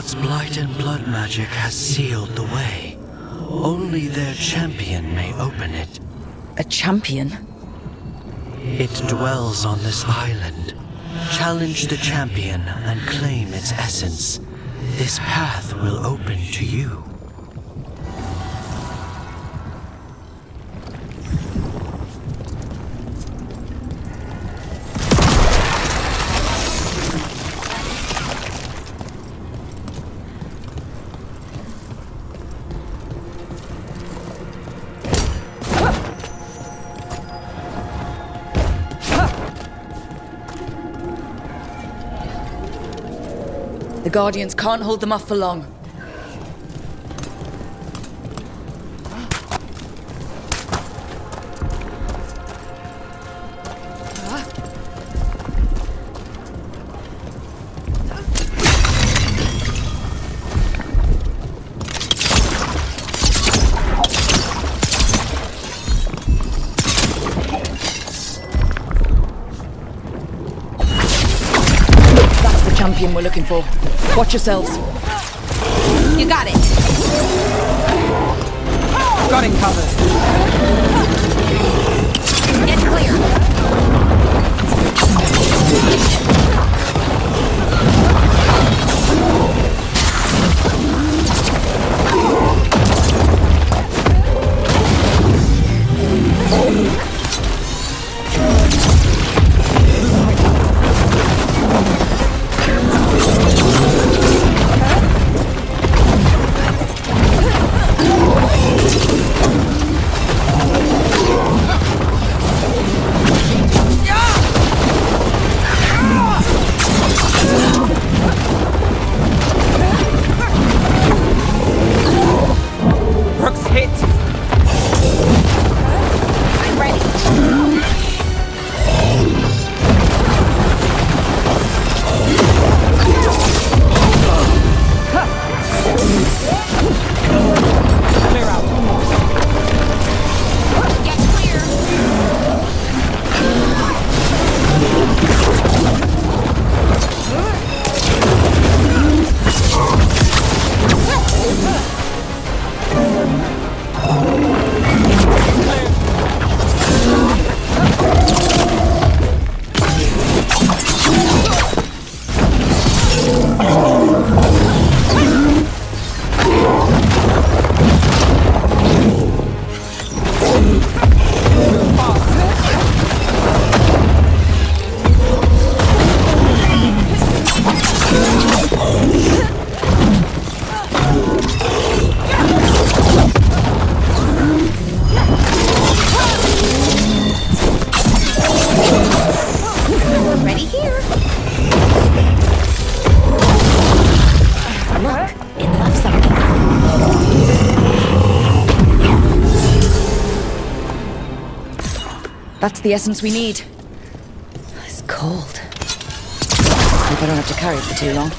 gods' blight and blood magic has sealed the way. Only their champion may open it. A champion? It dwells on this island. Challenge the champion and claim its essence. This path will open to you. The Guardians can't hold them off for long. That's the champion we're looking for. Watch yourselves. You got it. Got it covered. Get clear. That's the essence we need. It's cold. Hope I don't have to carry it for too long.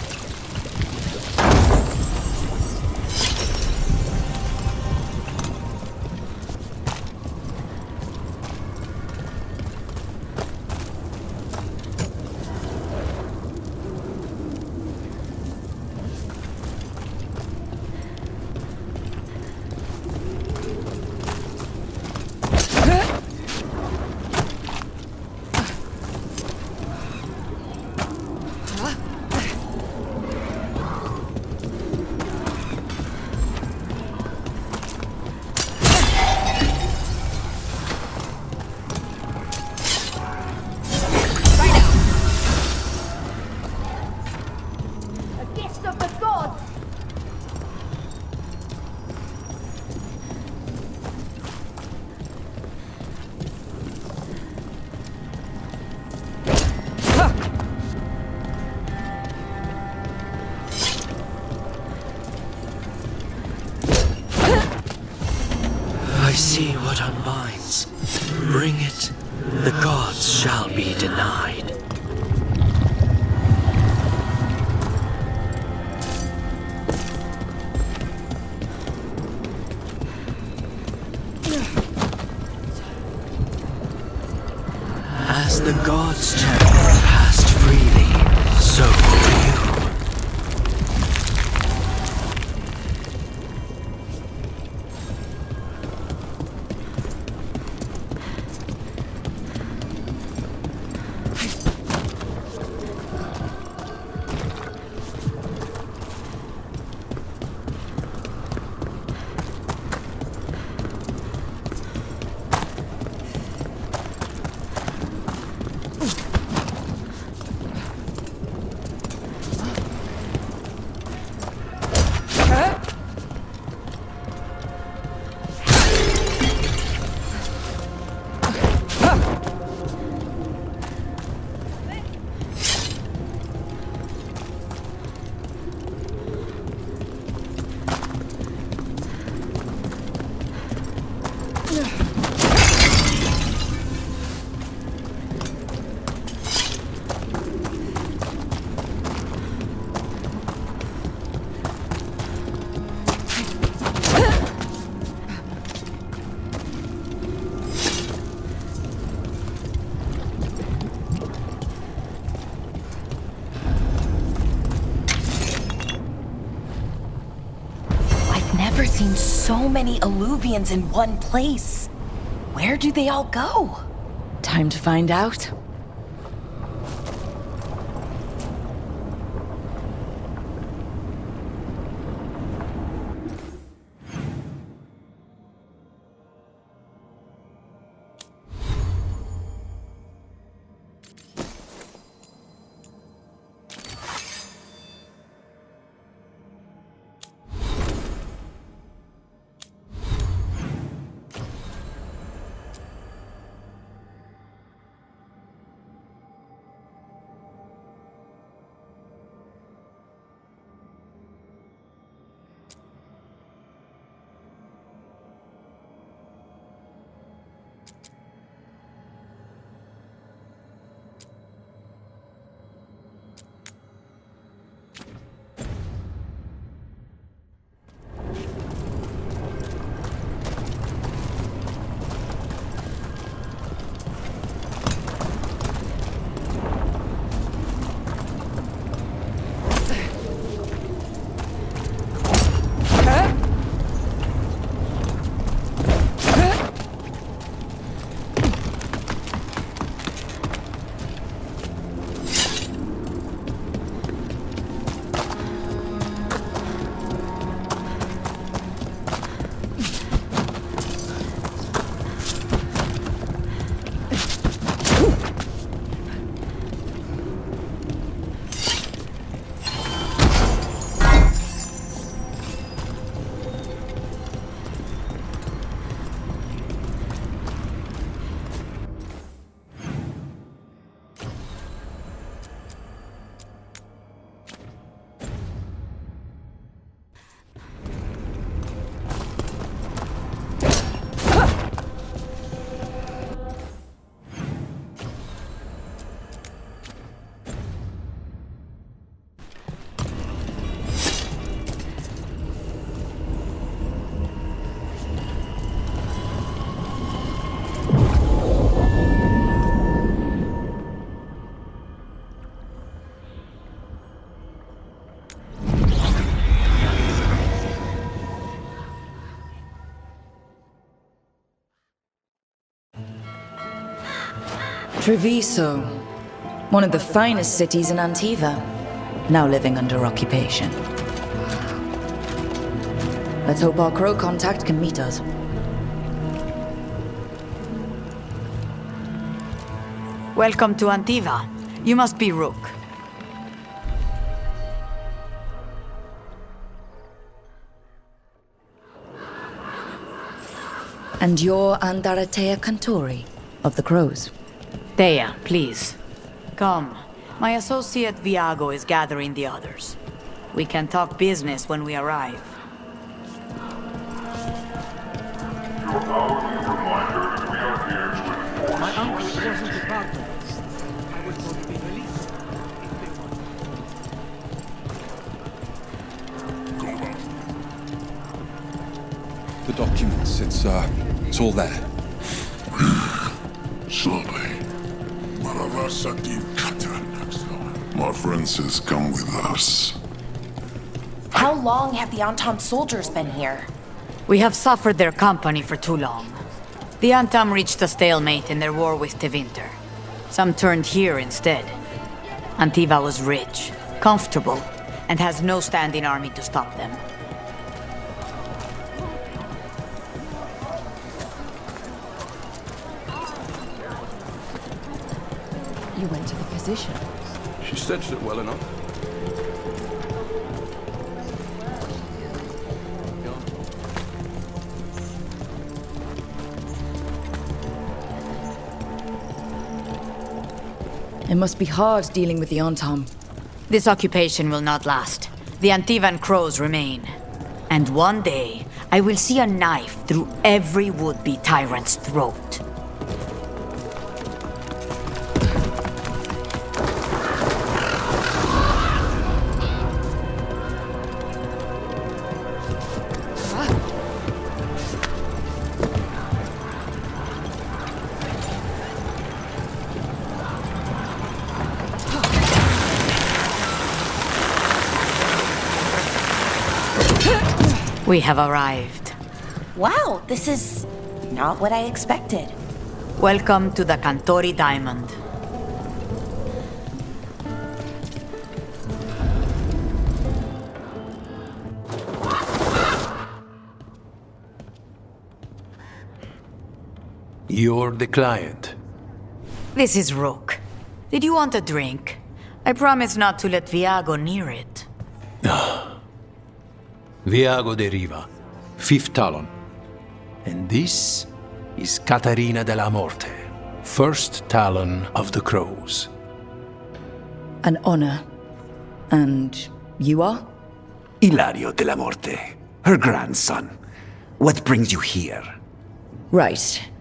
I see what unbinds. Bring it, the gods shall be denied. As the gods' champion passed freely, so will you. seen so many Alluvians in one place. Where do they all go? Time to find out. Treviso, one of the finest cities in Antiva, now living under occupation. Let's hope our crow contact can meet us. Welcome to Antiva. You must be Rook. And you're Andaratea Cantori, of the Crows. Thea, please. Come. My associate Viago is gathering the others. We can talk business when we arrive. Your hourly reminder that we are here to enforce My uncle your wasn't safety. a part of this. I was going to be released. Go on. The documents, it's all there. Surely. My friend says come with us. How long have the Antam soldiers been here? We have suffered their company for too long. The Antam reached a stalemate in their war with Tevinter. Some turned here instead. Antiva was rich, comfortable, and has no standing army to stop them. You went to the physician. She stitched it well enough. It must be hard dealing with the Antam. This occupation will not last. The Antivan crows remain. And one day, I will see a knife through every would-be tyrant's throat. We have arrived. Wow, this is not what I expected. Welcome to the Cantori Diamond. You're the client. This is Rook. Did you want a drink? I promise not to let Viago near it. Viago de Riva, 5th Talon. And this is Caterina della Morte, 1st Talon of the Crows. An honor. And you are? Ilario della Morte, her grandson. What brings you here? Right.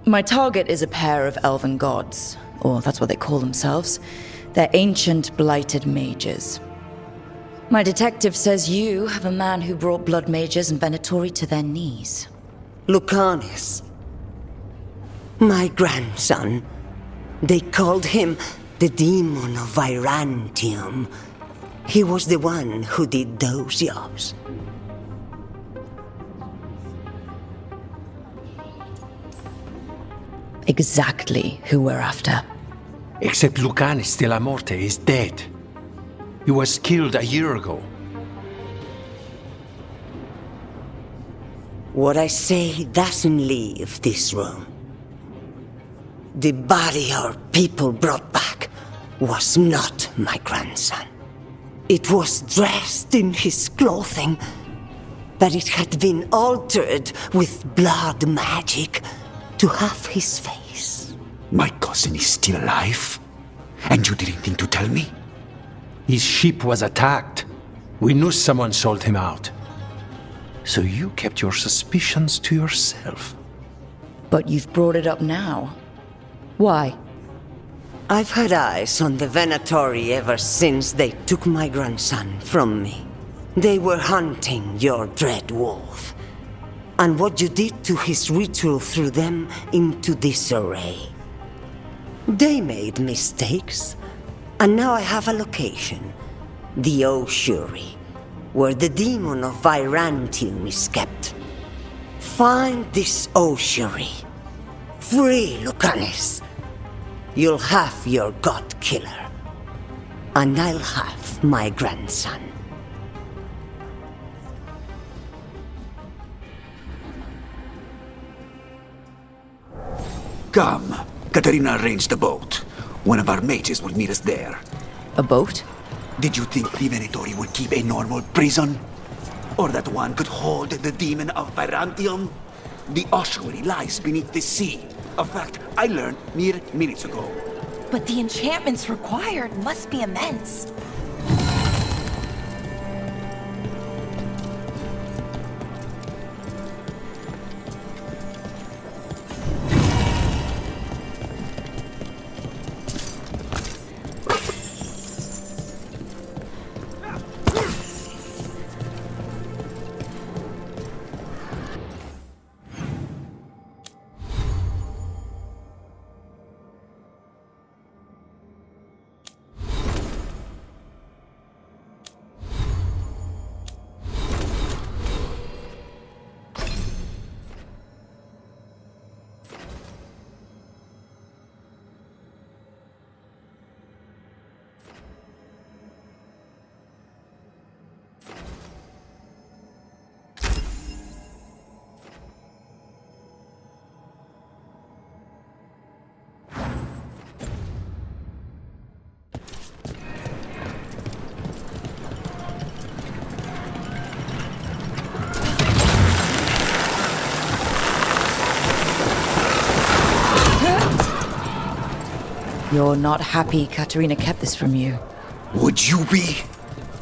My target is a pair of elven gods, or that's what they call themselves. They're ancient, blighted mages. My detective says you have a man who brought blood mages and Venatori to their knees. Lucanis. My grandson. They called him the Demon of Virantium. He was the one who did those jobs. Exactly who we're after. Except Lucanis della Morte is dead. He was killed a year ago. What I say doesn't leave this room. The body our people brought back was not my grandson. It was dressed in his clothing, but it had been altered with blood magic to have his face. My cousin is still alive? And you didn't think to tell me? His ship was attacked. We knew someone sold him out. So you kept your suspicions to yourself. But you've brought it up now. Why? I've had eyes on the Venatori ever since they took my grandson from me. They were hunting your dread wolf. And what you did to his ritual threw them into disarray. They made mistakes, and now I have a location. The Ossuary, where the demon of Virantium is kept. Find this Ossuary. Free Lucanis. You'll have your god killer. And I'll have my grandson. Come. Caterina arranged a boat. One of our mages will meet us there. A boat? Did you think the Venatori would keep a normal prison? Or that one could hold the demon of Virantium? The ossuary lies beneath the sea. A fact I learned mere minutes ago. But the enchantments required must be immense. You're not happy Caterina kept this from you. Would you be?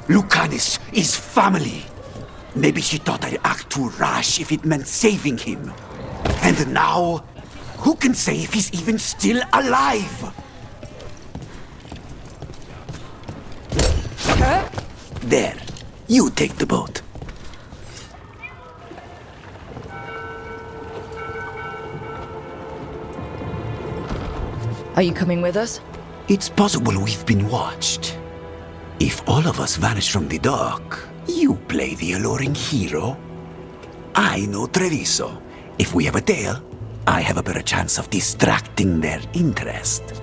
Lucanis is family. Maybe she thought I'd act too rash if it meant saving him. And now, who can say if he's even still alive? There, you take the boat. Are you coming with us? It's possible we've been watched. If all of us vanish from the dock, You play the alluring hero? I know Treviso. If we have a tale, I have a better chance of distracting their interest.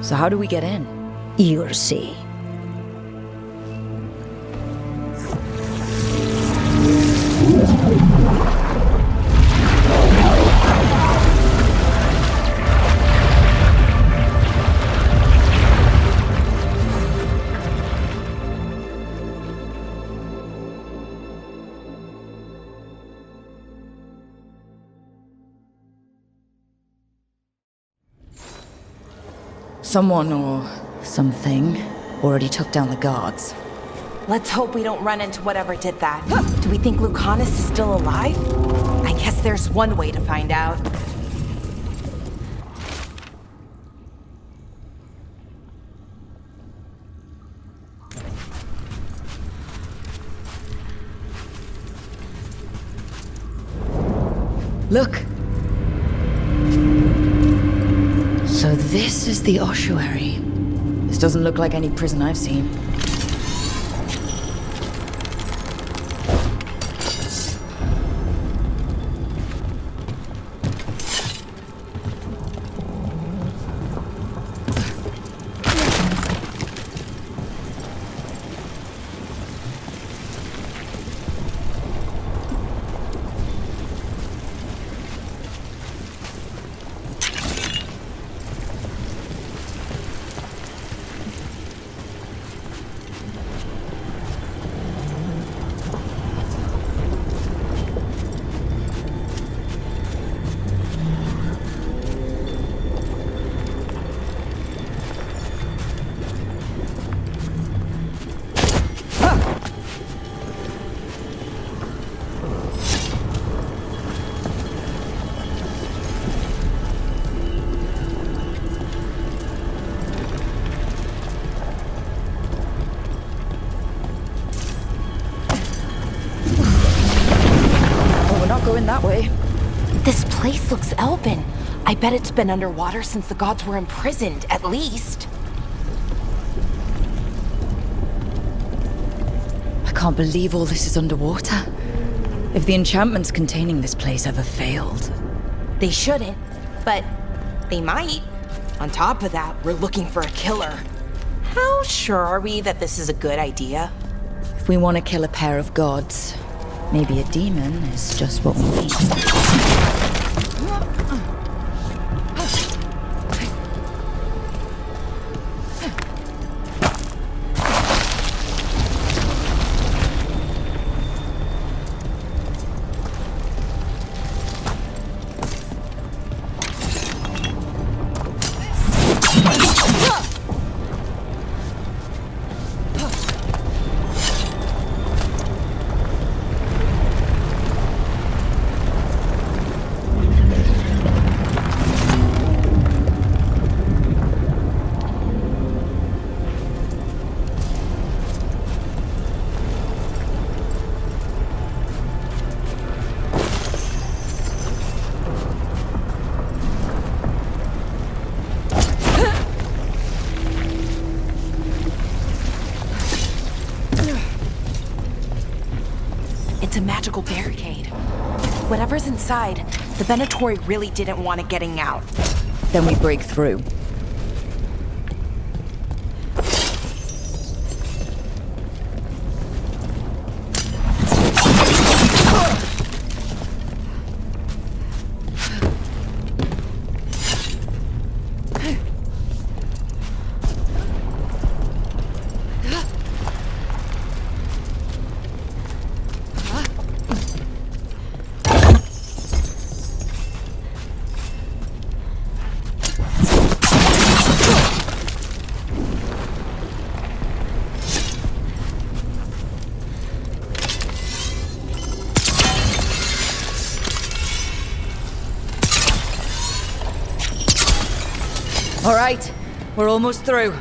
So how do we get in? You'll see. Someone or something already took down the guards. Let's hope we don't run into whatever did that. Do we think Lucanus is still alive? I guess there's one way to find out. Look! So this is the ossuary. This doesn't look like any prison I've seen. Going that way. This place looks elven. I bet it's been underwater since the gods were imprisoned, at least. I can't believe all this is underwater. If the enchantments containing this place ever failed. They shouldn't, but they might. On top of that, we're looking for a killer. How sure are we that this is a good idea? If we want to kill a pair of gods, maybe a demon is just what we need. It's a magical barricade. Whatever's inside, the Venatori really didn't want it getting out. Then we break through. right, we're almost through.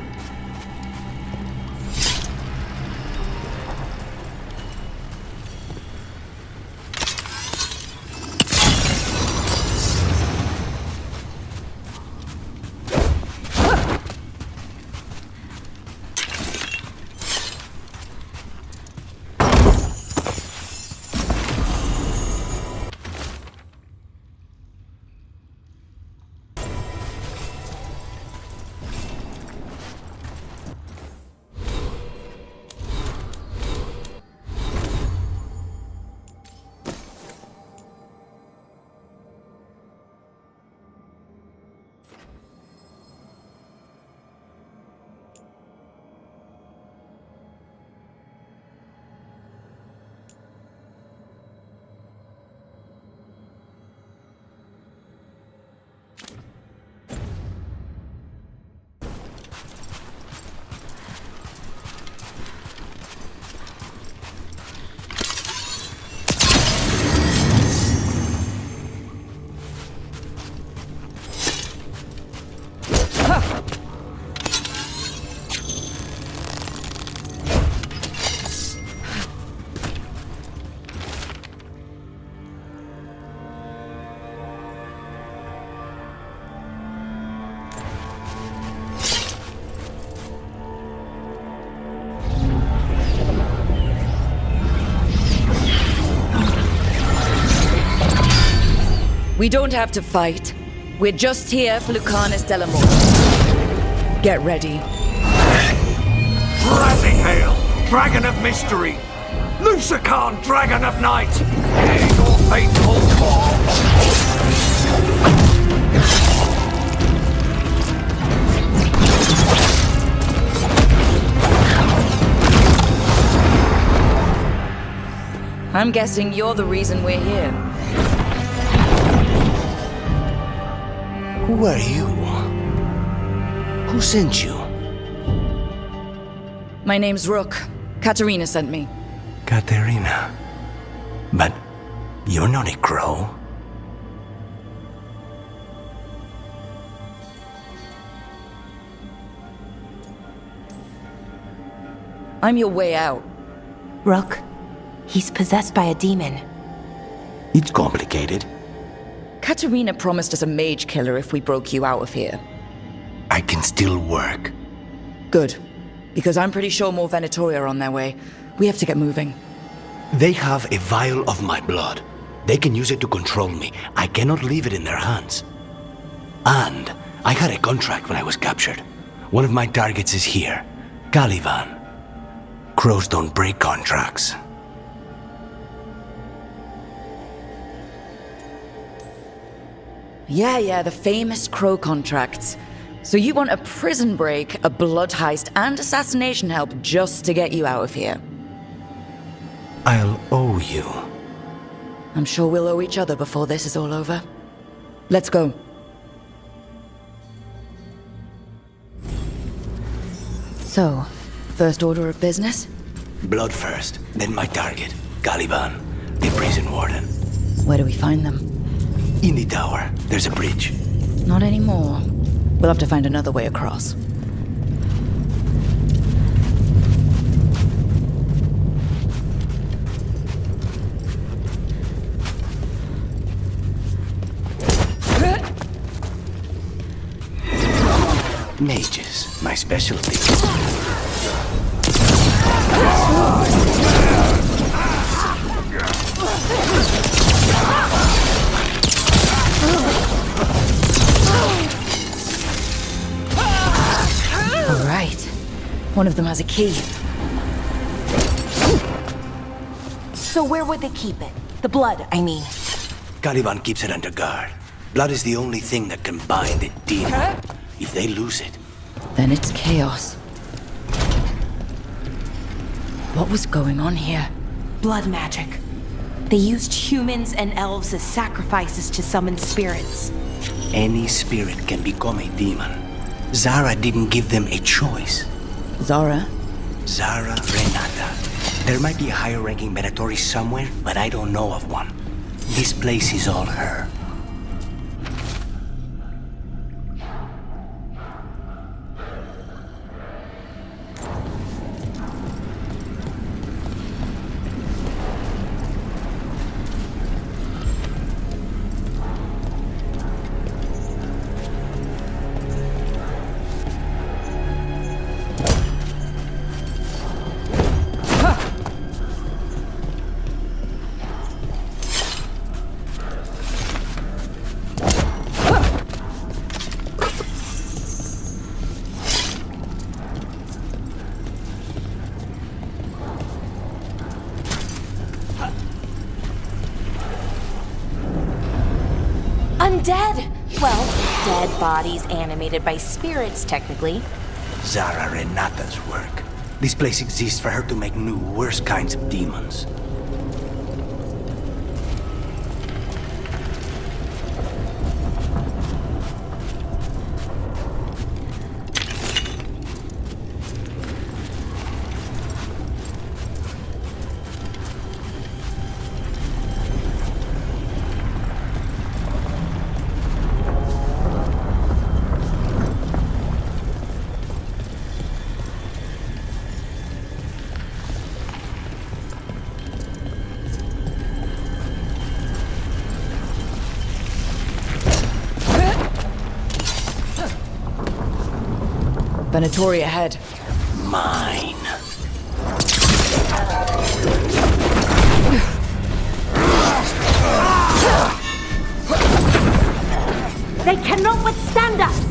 We don't have to fight. We're just here for Lucanus de la Morte. Get ready. Rising Hail, Dragon of Mystery! Lucican, Dragon of Night! Hear your faithful call! I'm guessing you're the reason we're here. Who are you? Who sent you? My name's Rook. Katerina sent me. Katerina. But you're not a crow. I'm your way out. Rook, he's possessed by a demon. It's complicated. Katerina promised us a mage killer if we broke you out of here. I can still work. Good. Because I'm pretty sure more Venatori are on their way. We have to get moving. They have a vial of my blood. They can use it to control me. I cannot leave it in their hands. And I had a contract when I was captured. One of my targets is here. Caliban. Crows don't break contracts. Yeah, the famous crow contracts. So you want a prison break, a blood heist, and assassination help just to get you out of here? I'll owe you. I'm sure we'll owe each other before this is all over. Let's go. So, first order of business? Blood first, then my target, Caliban, the prison warden. Where do we find them? In the tower. There's a bridge. Not anymore. We'll have to find another way across. Mages, my specialty. All right. One of them has a key. So where would they keep it? The blood, I mean. Caliban keeps it under guard. Blood is the only thing that can bind a demon. If they lose it, Then it's chaos. What was going on here? Blood magic. They used humans and elves as sacrifices to summon spirits. any spirit can become a demon. Zara didn't give them a choice. Zara? Zara Renata. There might be a higher-ranking Venatori somewhere, but I don't know of one. This place is all her. dead. Well, dead bodies animated by spirits, technically. Zara Renata's work. This place exists for her to make new, worse kinds of demons. Venatori ahead. Mine. They cannot withstand us!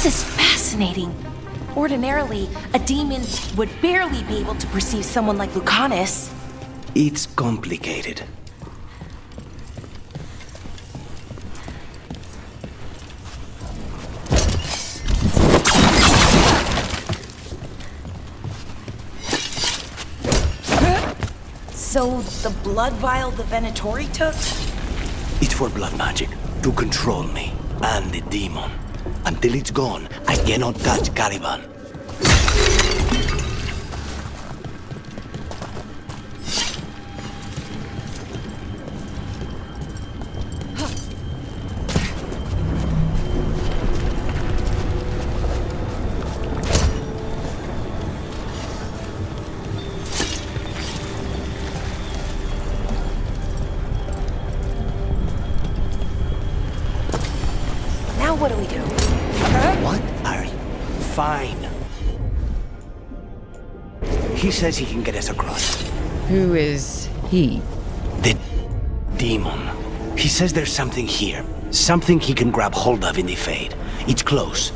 This is fascinating. Ordinarily, a demon would barely be able to perceive someone like Lucanus. It's complicated. So, the blood vial the Venatori took? It's for blood magic, to control me, and the demon. Until it's gone, I cannot touch Caliban. what do we do? What are you? Fine. He says he can get us across. Who is he? The demon. He says there's something here. Something he can grab hold of in the Fade. It's close.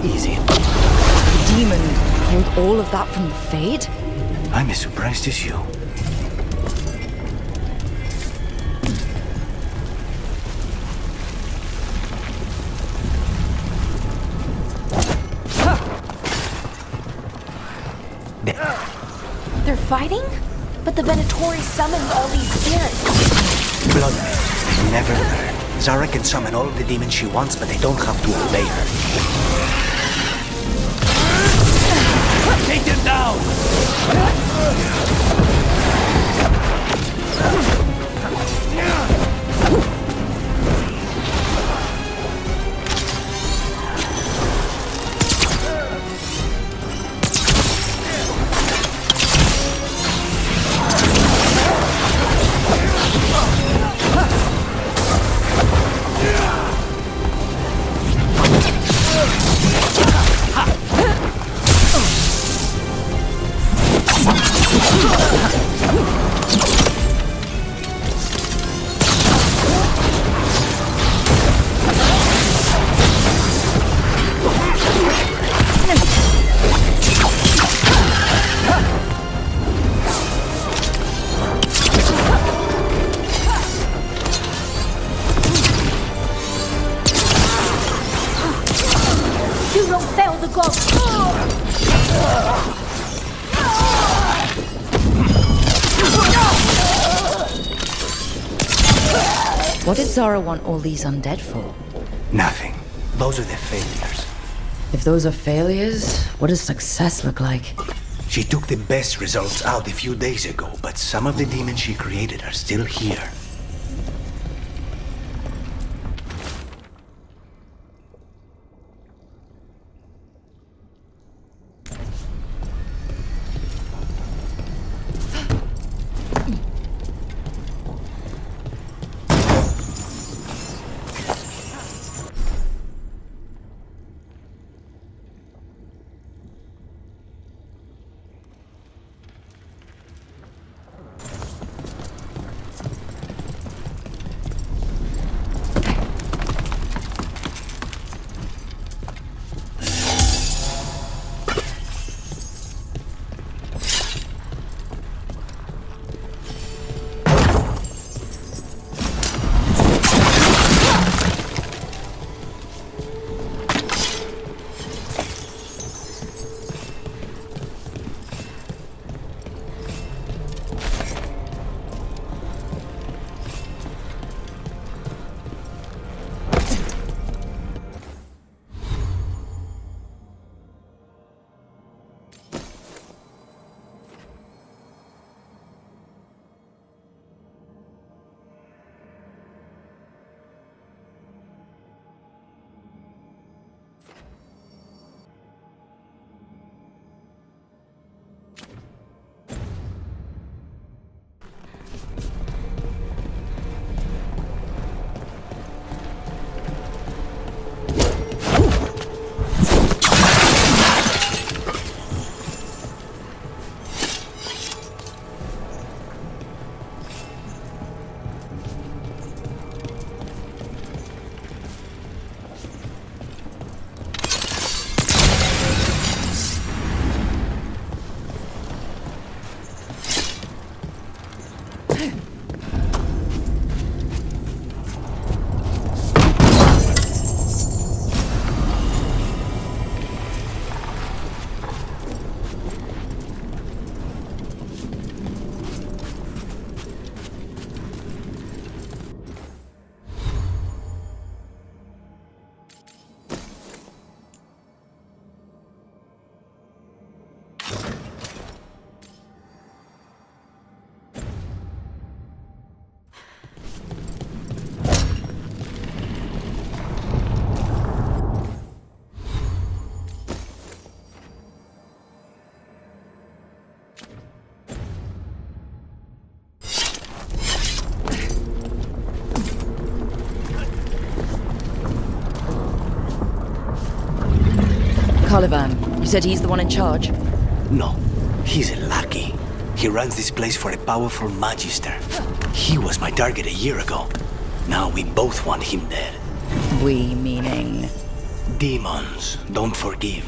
Easy. The demon pulled all of that from the Fade? I'm as surprised as you. They're fighting? But the Venatori summoned all these spirits. Blood magic. Never learn. Zara can summon all of the demons she wants, but they don't have to obey her. Take him down! You don't fail the gods! What did Zara want all these undead for? Nothing. Those are the failures. If those are failures, what does success look like? She took the best results out a few days ago, but some of the demons she created are still here. Caliban. You said he's the one in charge? No, he's a lackey. He runs this place for a powerful magister. He was my target a year ago. Now we both want him dead. We meaning? Demons don't forgive.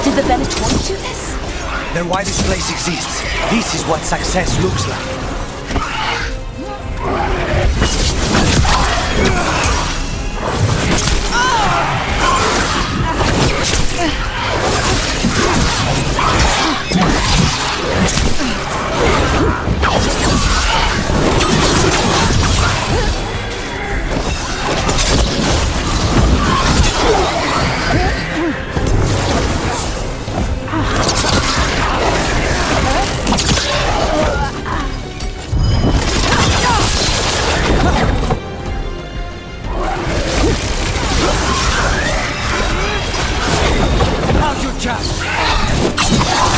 Did the Venatori do this? Then why this place exists? This is what success looks like. How's your chest?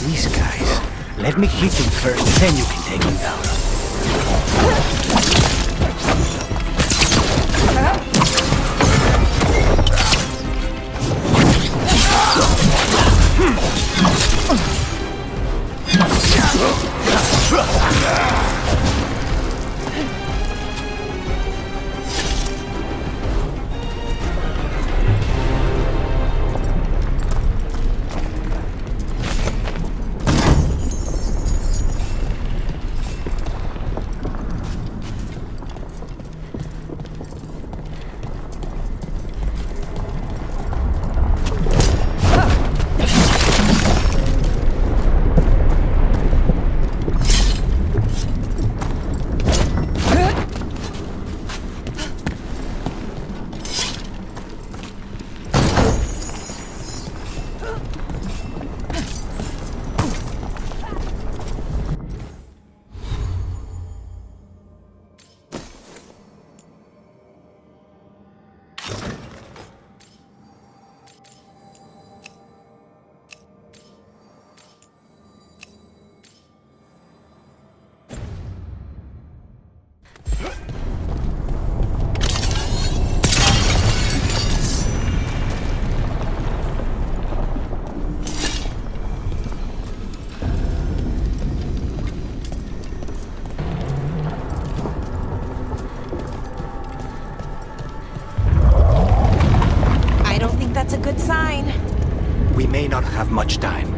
These guys. Let me hit him first, then you can take him down. That's a good sign. We may not have much time.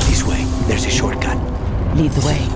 This way. There's a shortcut. Lead the way.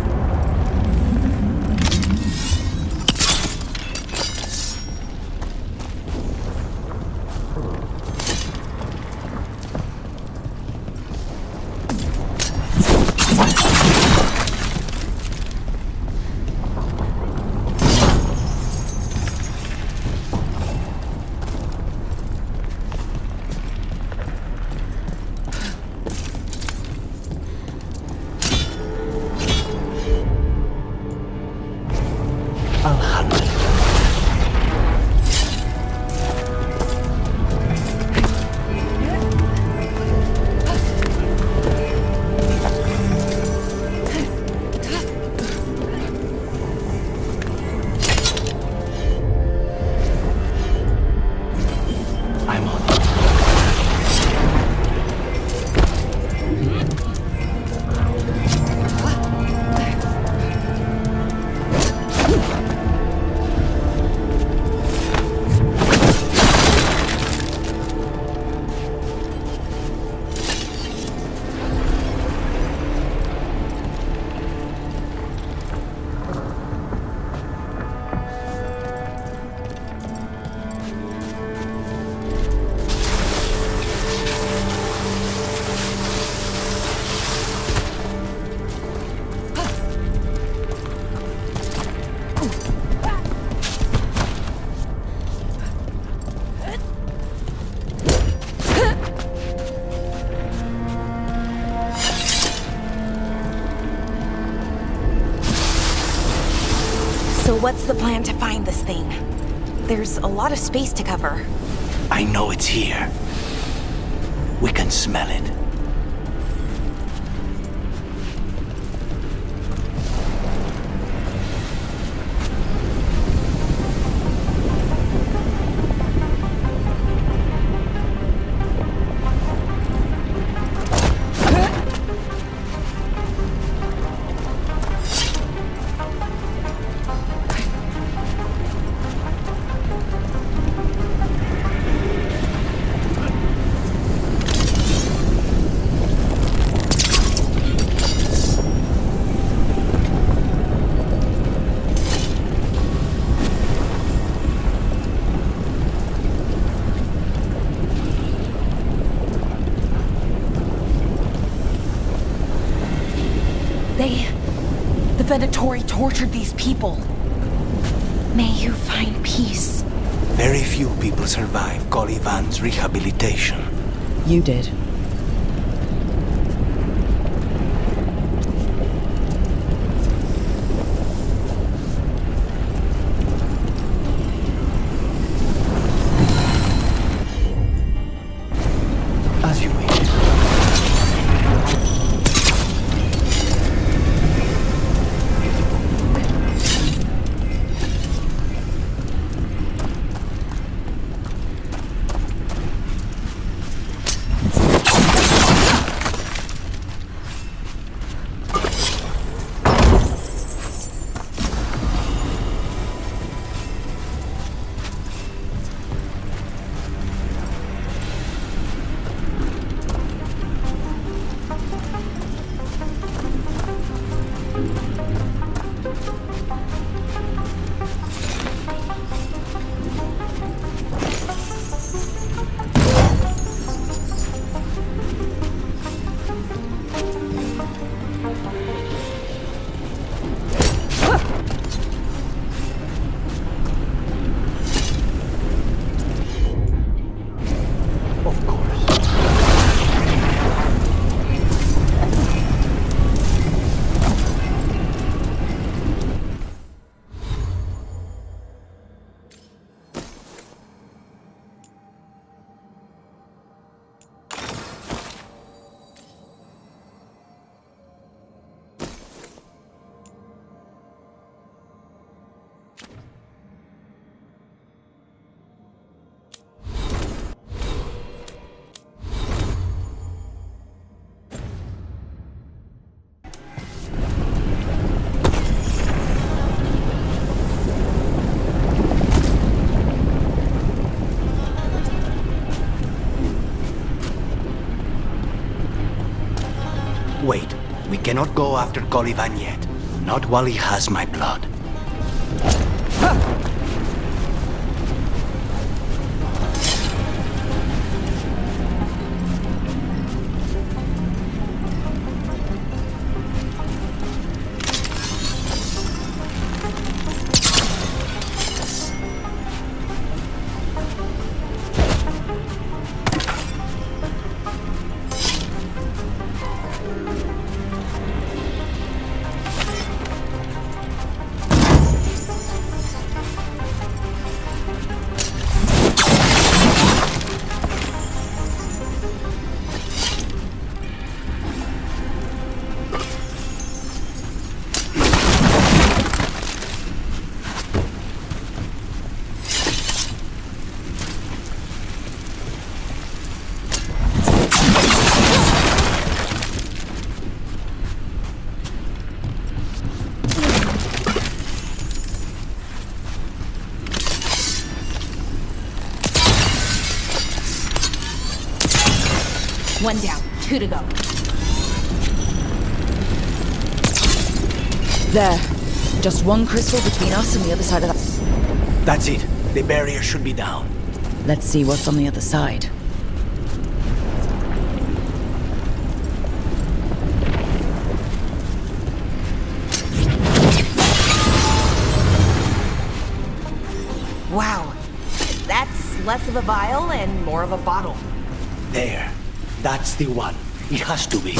So what's the plan to find this thing? There's a lot of space to cover. I I know it's here. We can smell it. The Venatori tortured these people. May you find peace. Very few people survive Colivan's rehabilitation. You did. As you wish. Wait, we cannot go after Colivan yet. Not while he has my blood. One down, 2 to go. There. Just one crystal between us and the other side of that. That's it. The barrier should be down. Let's see what's on the other side. Wow. That's less of a vial and more of a bottle. There. That's the one. It has to be.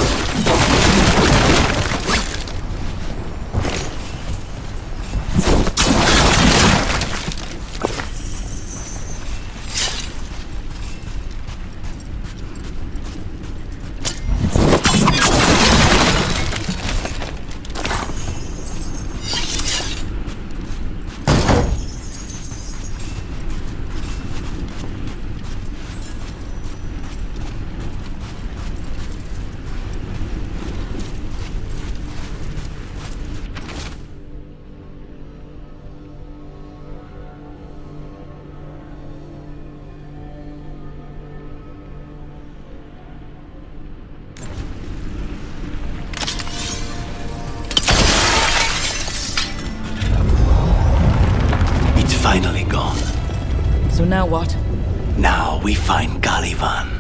what? Now we find Caliban.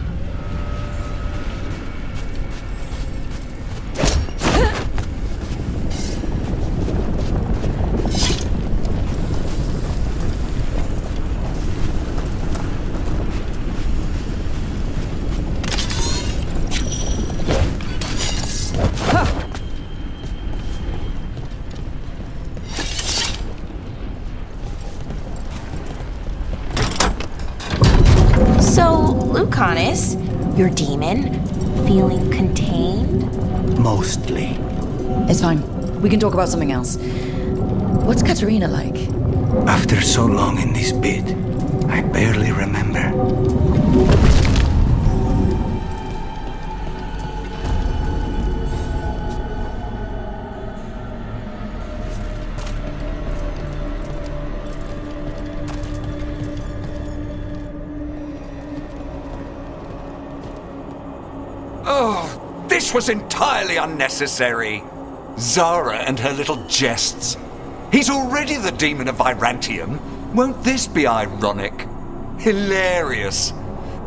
So, Lucanus, your demon, feeling contained? Mostly. It's fine. We can talk about something else. What's Katerina like? After so long in this pit, I barely remember. Oh, this was entirely unnecessary. Zara and her little jests. He's already the demon of Virantium. Won't this be ironic? Hilarious.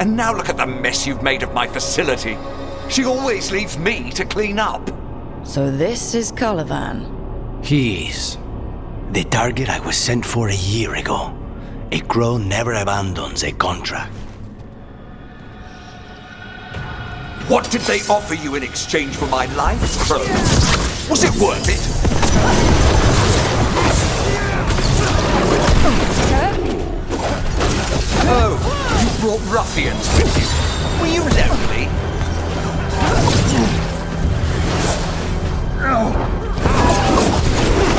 And now look at the mess you've made of my facility. She always leaves me to clean up. So this is Caliban. He is. The target I was sent for a year ago. A crow never abandons a contract. What did they offer you in exchange for my life, Crow? Was it worth it? Oh, you brought ruffians with you. Were you lonely?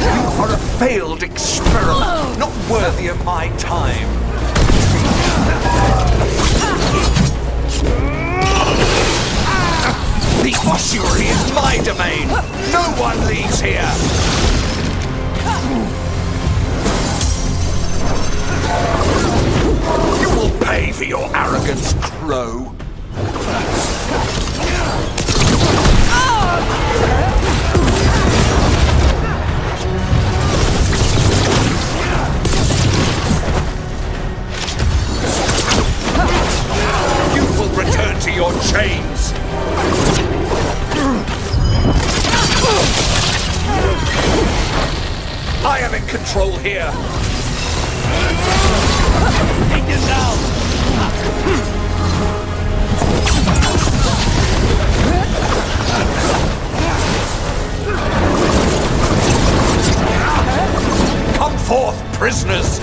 You are a failed experiment, not worthy of my time. The ossuary is my domain! No one leaves here! You will pay for your arrogance, Crow. You will return to your chains! I am in control here. Take this out. Come forth, prisoners.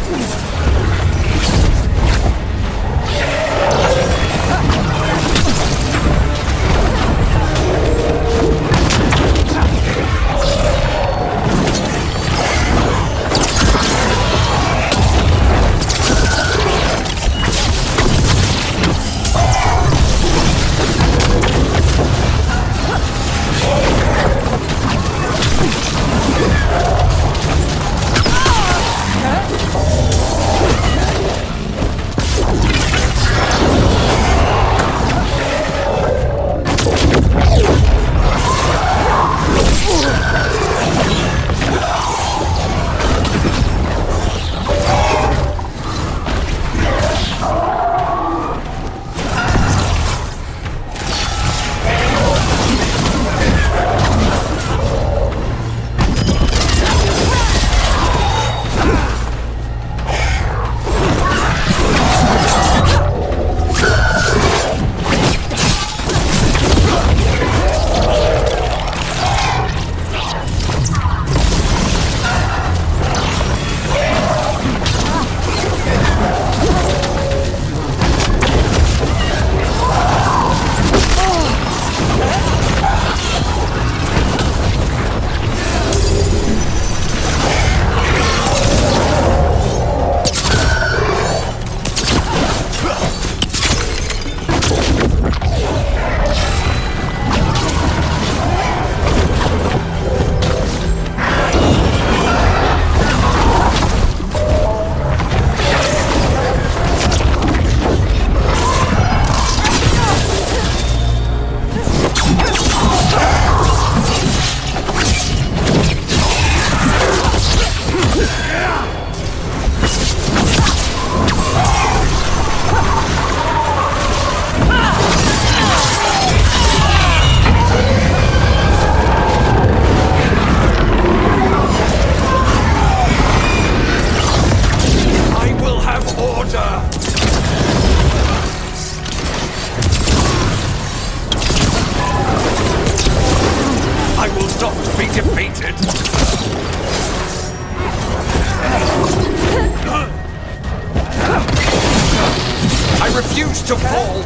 to fall!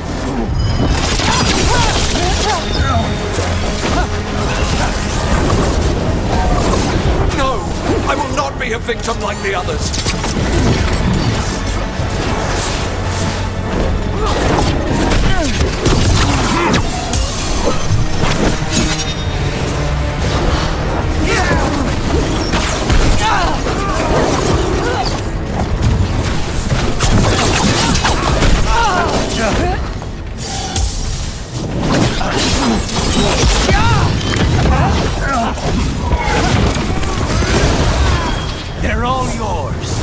No! I will not be a victim like the others! They're all yours.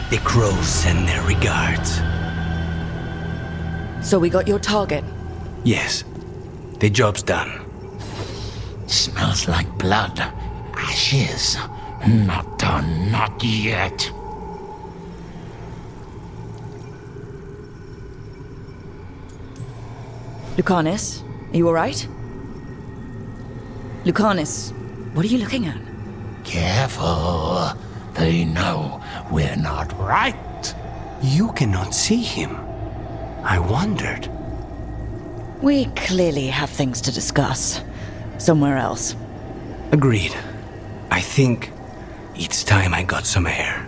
The crows send their regards. So we got your target. Yes, the job's done. Smells like blood. Ashes. Not done, not yet. Lucanus, are you alright? Lucanus, what are you looking at? Careful. They know we're not right. You cannot see him. I wondered. We clearly have things to discuss. Somewhere else. Agreed. I think it's time I got some air.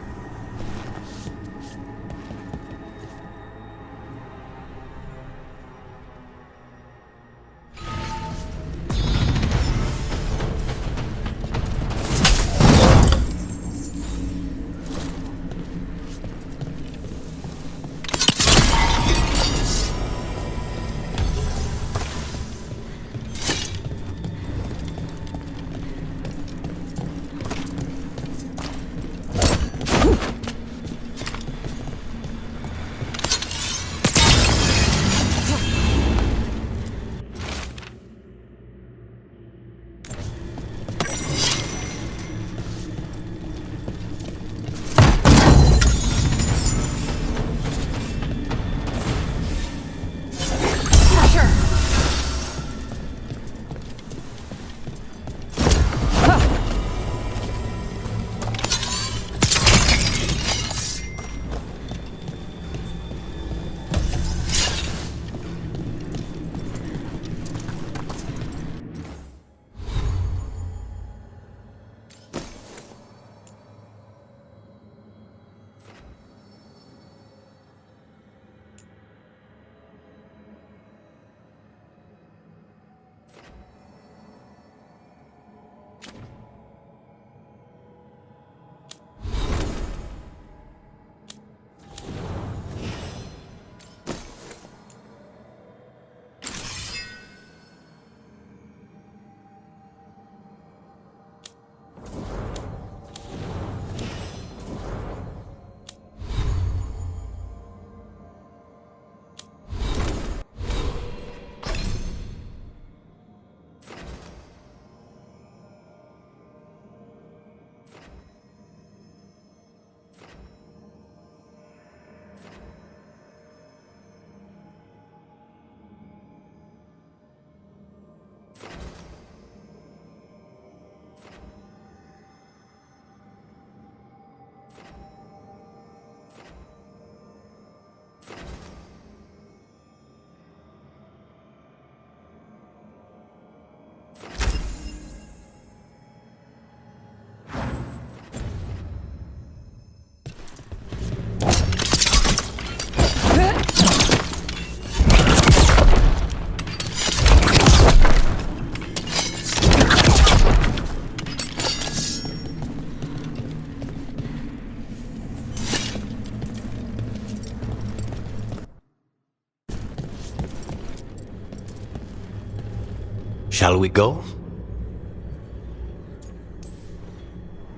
Shall we go?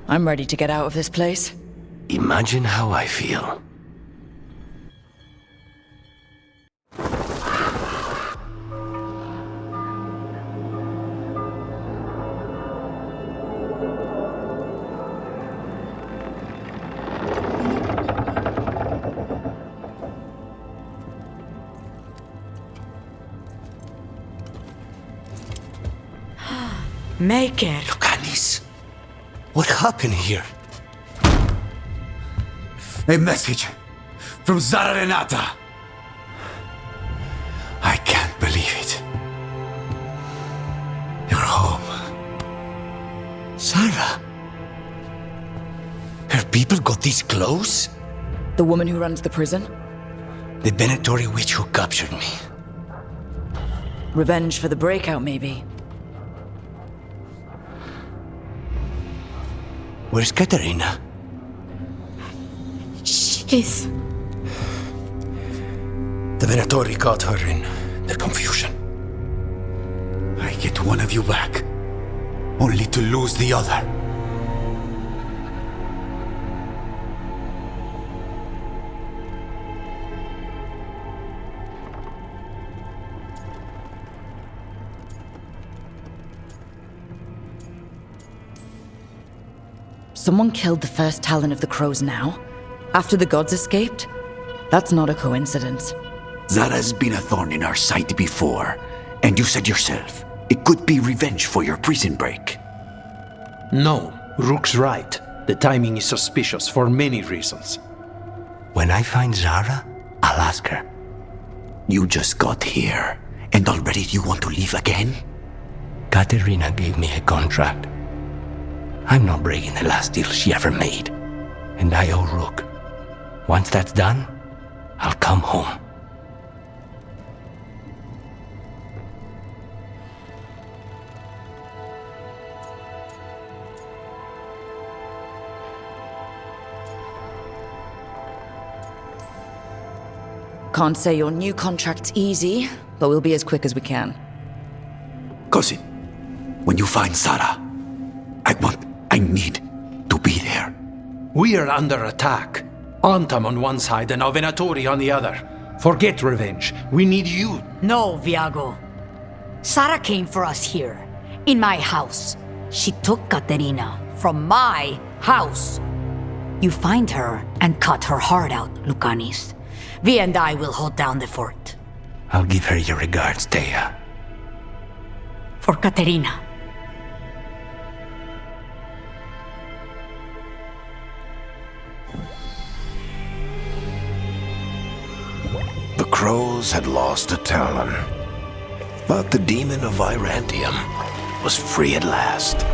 I'm ready to get out of this place. Imagine how I feel. Maker. Lucanis, what happened here? A message from Zara Renata. I can't believe it. You're home. Sarah? Her people got this close? The woman who runs the prison? The Venatori witch who captured me. Revenge for the breakout, maybe. Where's Katerina? She's... The Venatori caught her in their confusion. I get one of you back, only to lose the other. Someone killed the first Talon of the Crows now? After the gods escaped? That's not a coincidence. Zara's been a thorn in our side before, and you said yourself, it could be revenge for your prison break. No, Rook's right. The timing is suspicious for many reasons. When I find Zara, I'll ask her. You just got here, and already you want to leave again? Katerina gave me a contract. I'm not breaking the last deal she ever made. And I owe Rook. Once that's done, I'll come home. Can't say your new contract's easy, but we'll be as quick as we can. Cousin, when you find Zara, I need to be there. We are under attack. Antam on one side and Venatori on the other. Forget revenge. We need you. No, Viago. Sara came for us here, in my house. She took Katerina from my house. You find her and cut her heart out, Lucanis. Vi and I will hold down the fort. I'll give her your regards, Thea. For Katerina. The Crows had lost a Talon, but the demon of Virantium was free at last.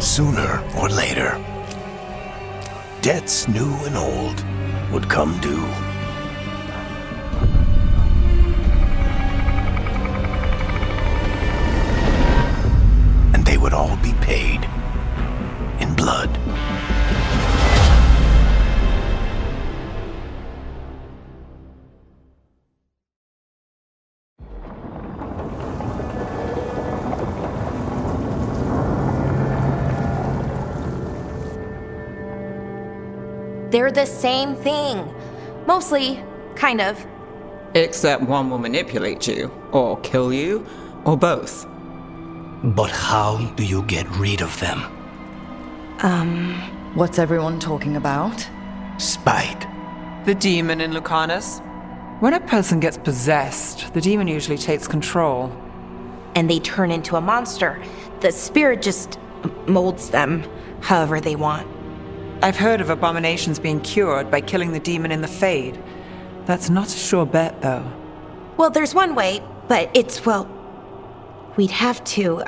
Sooner or later, debts new and old would come due. And they would all be paid in blood. They're the same thing. Mostly, kind of. Except one will manipulate you, or kill you, or both. But how do you get rid of them? What's everyone talking about? Spite. The demon in Lucanus? When a person gets possessed, the demon usually takes control. And they turn into a monster. The spirit just molds them however they want. I've heard of abominations being cured by killing the demon in the Fade. That's not a sure bet, though. Well, there's one way, but it's, well... We'd have to,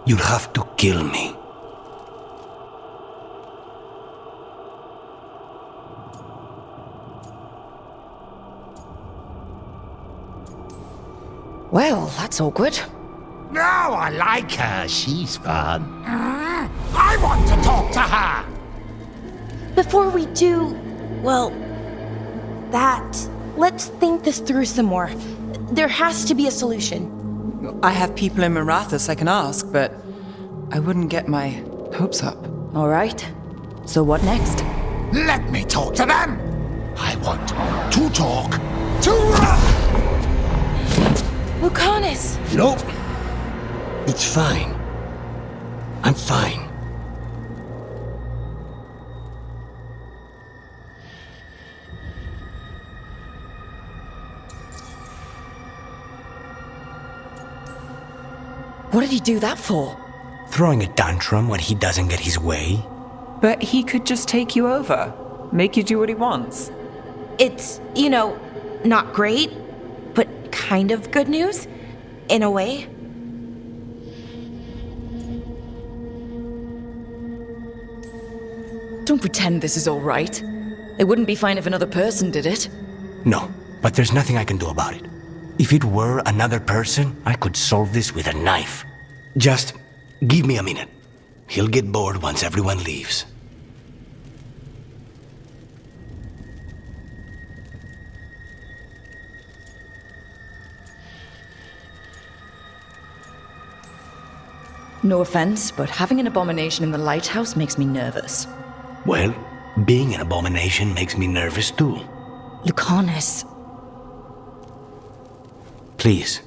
You'd have to kill me. Well, that's awkward. No, I like her. She's fun. I want to talk to her. Before we do, well, let's think this through some more. There has to be a solution. I have people in Marathas I can ask, but I wouldn't get my hopes up. All right. So what next? Let me talk to them. I want to talk to... Lucanus! Nope. It's fine. I'm fine. What did he do that for? Throwing a tantrum when he doesn't get his way? But he could just take you over, make you do what he wants. It's, not great, but kind of good news, in a way. Don't pretend this is all right. It wouldn't be fine if another person did it. No, but there's nothing I can do about it. If it were another person, I could solve this with a knife. Just give me a minute. He'll get bored once everyone leaves. No offense, but having an abomination in the lighthouse makes me nervous. Well, being an abomination makes me nervous too. Lucanus. Please.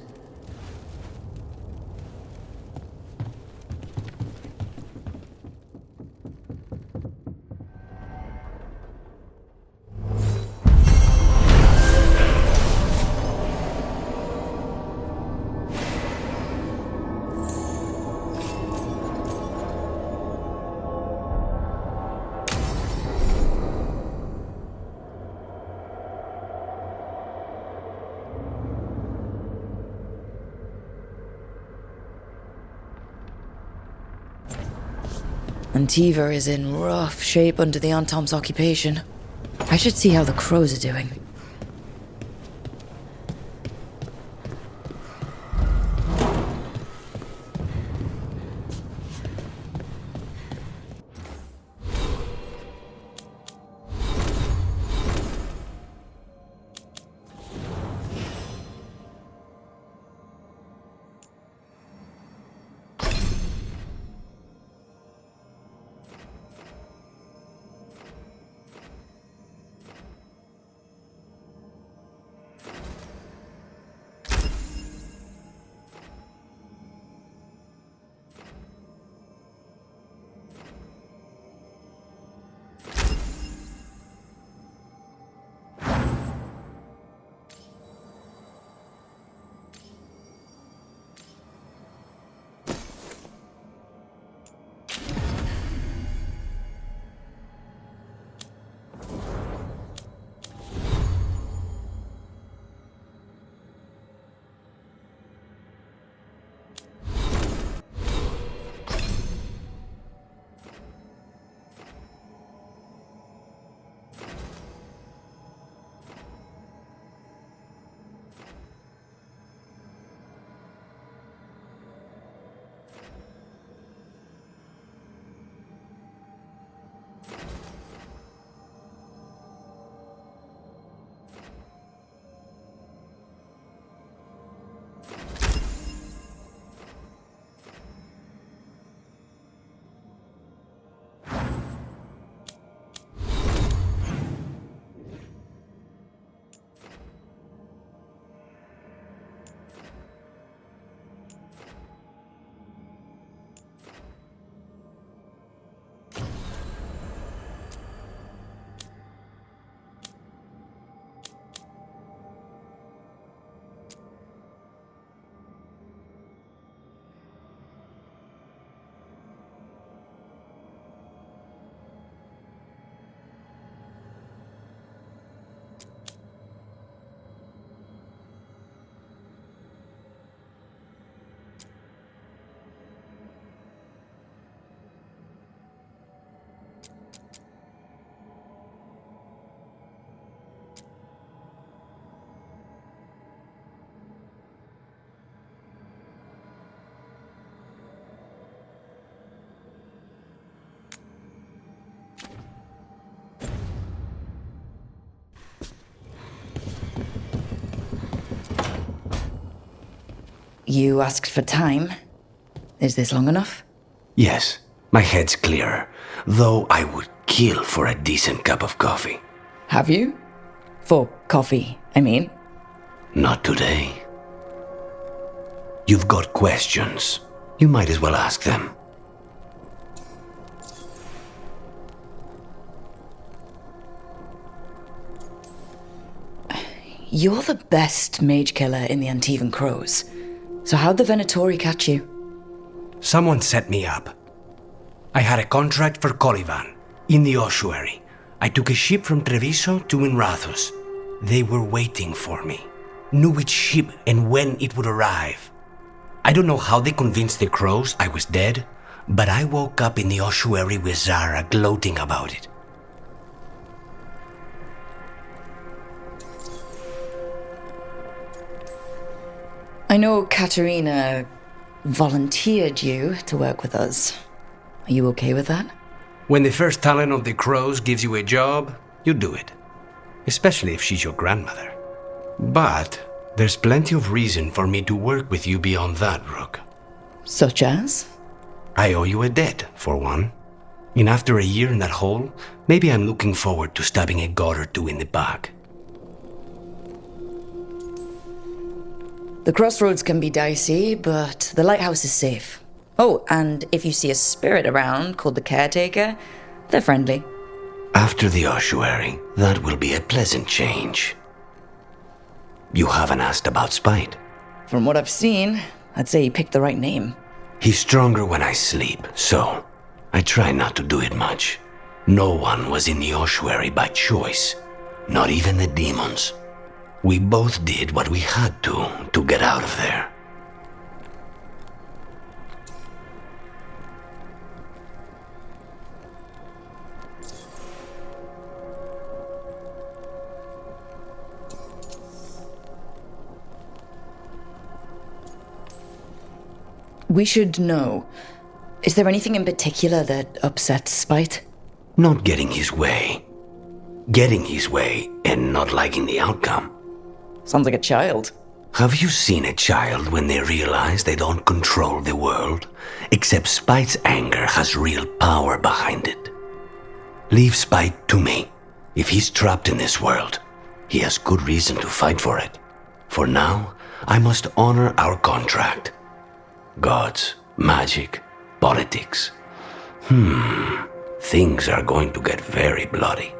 Antiva is in rough shape under the Antom's occupation. I should see how the crows are doing. You asked for time. Is this long enough? Yes, my head's clearer, though I would kill for a decent cup of coffee. Have you? For coffee, I mean. Not today. You've got questions. You might as well ask them. You're the best mage killer in the Antivan Crows. So how'd the Venatori catch you? Someone set me up. I had a contract for Colivan, in the ossuary. I took a ship from Treviso to Inrathus. They were waiting for me. Knew which ship and when it would arrive. I don't know how they convinced the crows I was dead, but I woke up in the ossuary with Zara gloating about it. I know Katerina volunteered you to work with us. Are you okay with that? When the first talent of the crows gives you a job, you do it. Especially if she's your grandmother. But there's plenty of reason for me to work with you beyond that, Rook. Such as? I owe you a debt, for one. And after a year in that hole, maybe I'm looking forward to stabbing a god or two in the back. The crossroads can be dicey, but the lighthouse is safe. Oh, and if you see a spirit around called the Caretaker, they're friendly. After the ossuary, that will be a pleasant change. You haven't asked about Spite. From what I've seen, I'd say he picked the right name. He's stronger when I sleep, so I try not to do it much. No one was in the ossuary by choice, not even the demons. We both did what we had to get out of there. We should know. Is there anything in particular that upsets Spite? Not getting his way. Getting his way and not liking the outcome. Sounds like a child. Have you seen a child when they realize they don't control the world? Except Spite's anger has real power behind it. Leave Spite to me. If he's trapped in this world, he has good reason to fight for it. For now, I must honor our contract. Gods, magic, politics. Things are going to get very bloody.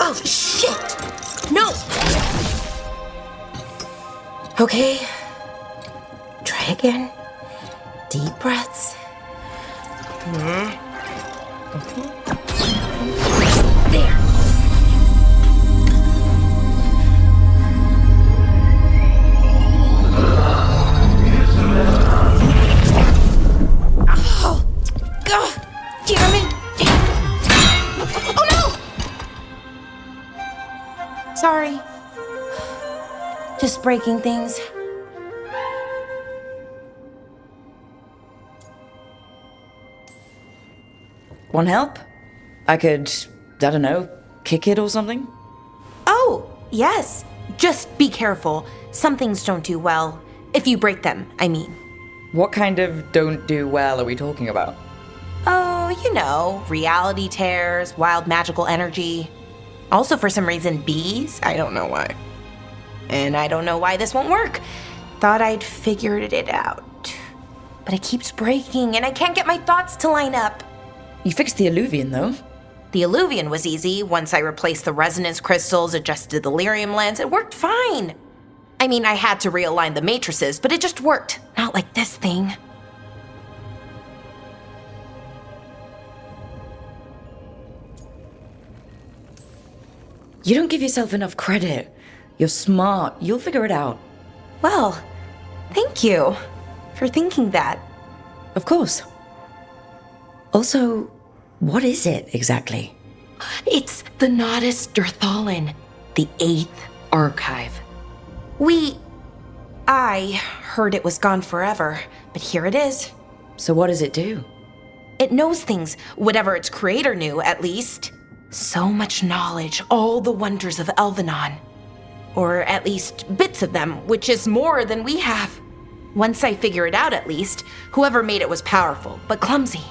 Oh, shit! No! Okay. Try again. Deep breaths. Okay. There. Oh! God! Damn it! Oh no! Sorry. Just breaking things. Want help? I could, I don't know, kick it or something? Oh, yes. Just be careful. Some things don't do well. If you break them, I mean. What kind of don't do well are we talking about? Oh, you know, reality tears, wild magical energy. Also, for some reason, bees. I don't know why. And I don't know why this won't work. Thought I'd figured it out. But it keeps breaking, and I can't get my thoughts to line up. You fixed the Alluvian, though. The Alluvian was easy. Once I replaced the resonance crystals, adjusted the lyrium lens, it worked fine. I mean, I had to realign the matrices, but it just worked. Not like this thing. You don't give yourself enough credit. You're smart. You'll figure it out. Well, thank you for thinking that. Of course. Also, what is it exactly? It's the Nodus Dirthalin, the 8th archive. I heard it was gone forever, but here it is. So what does it do? It knows things, whatever its creator knew, at least. So much knowledge, all the wonders of Elvenon. Or at least bits of them, which is more than we have. Once I figure it out, at least, whoever made it was powerful, but clumsy.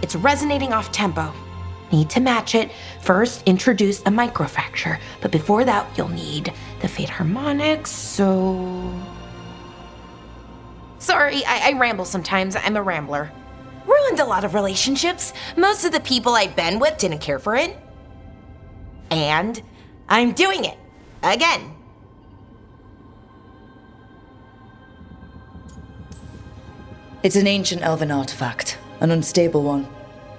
It's resonating off tempo. Need to match it. First, introduce a microfracture, but before that, you'll need the Fate harmonics, so... Sorry, I ramble sometimes. I'm a rambler. Ruined a lot of relationships. Most of the people I've been with didn't care for it. And I'm doing it. Again. It's an ancient elven artifact. An unstable one.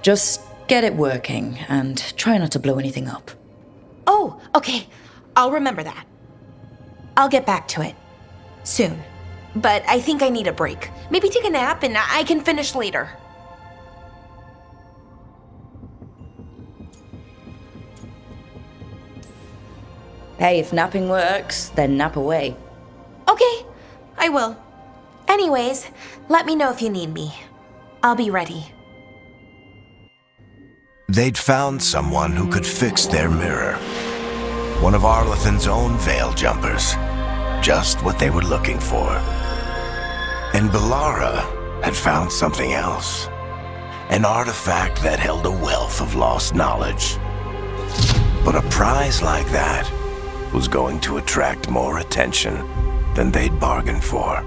Just get it working, and try not to blow anything up. Oh, okay. I'll remember that. I'll get back to it. Soon. But I think I need a break. Maybe take a nap and I can finish later. Hey, if napping works, then nap away. Okay, I will. Anyways, let me know if you need me. I'll be ready. They'd found someone who could fix their mirror. One of Arlathan's own veil jumpers. Just what they were looking for. And Bellara had found something else. An artifact that held a wealth of lost knowledge. But a prize like that was going to attract more attention than they'd bargained for.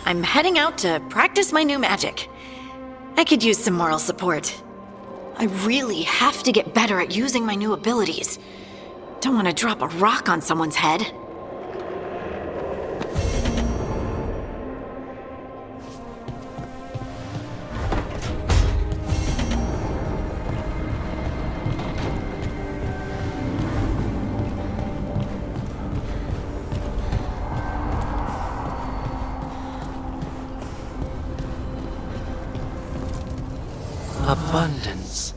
I'm heading out to practice my new magic. I could use some moral support. I really have to get better at using my new abilities. Don't want to drop a rock on someone's head. Abundance.